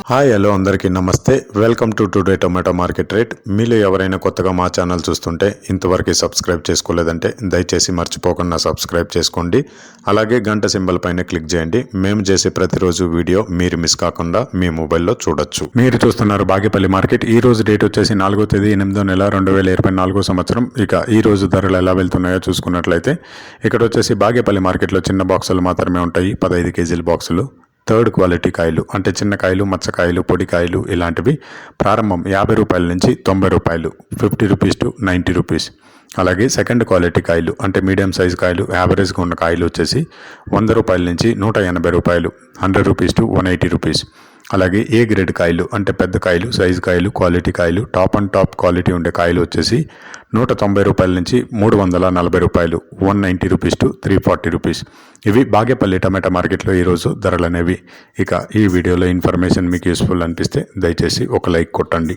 Hi hello అందరికీ నమస్తే. Welcome to today tomato market rate. మీలో ఎవరైనా కొత్తగా మా ఛానల్ చూస్తుంటే ఇంతవరకు సబ్స్క్రైబ్ చేసుకోలేదంటే దయచేసి మర్చిపోకుండా సబ్స్క్రైబ్ చేసుకోండి. అలాగే గంట సింబల్ పైన క్లిక్ చేయండి. మేము చేసే ప్రతిరోజు వీడియో మీరు మిస్ కాకుండా మీ మొబైల్లో చూడొచ్చు. మీరు చూస్తున్నారు బాగేపల్లి మార్కెట్. ఈ రోజు డేట్ వచ్చేసి 4వ తేదీ 8వ నెల 2024 సంవత్సరం. ఇక ఈ రోజు ధరలు ఎలా వెళ్తున్నాయో చూసుకున్నట్లయితే ఇక్కడ వచ్చేసి బాగేపల్లి మార్కెట్లో చిన్న బాక్సులు మాత్రమే ఉంటాయి. 15 కేజీల బాక్సులు. థర్డ్ క్వాలిటీ కాయలు అంటే చిన్న కాయలు, మచ్చకాయలు, పొడి కాయలు ఇలాంటివి ప్రారంభం 50 రూపాయల నుంచి 90 రూపాయలు, 50 రూపీస్ టు 90 రూపీస్. అలాగే సెకండ్ క్వాలిటీ కాయలు అంటే మీడియం సైజ్ కాయలు, యావరేజ్గా ఉన్న కాయలు వచ్చేసి 100 రూపాయల నుంచి 180 రూపాయలు, 100 రూపీస్ టు 180 రూపీస్. అలాగే ఏ గ్రేడ్ కాయలు అంటే పెద్ద కాయలు, సైజు కాయలు, క్వాలిటీ కాయలు, టాప్ అండ్ టాప్ క్వాలిటీ ఉండే కాయలు వచ్చేసి 190 రూపాయల నుంచి 340 రూపాయలు, 190 రూపీస్ టు 340 రూపీస్. ఇవి బాగేపల్లి టమాటా మార్కెట్లో ఈరోజు ధరలు అనేవి. ఇక ఈ వీడియోలో ఇన్ఫర్మేషన్ మీకు యూస్ఫుల్ అనిపిస్తే దయచేసి ఒక లైక్ కొట్టండి.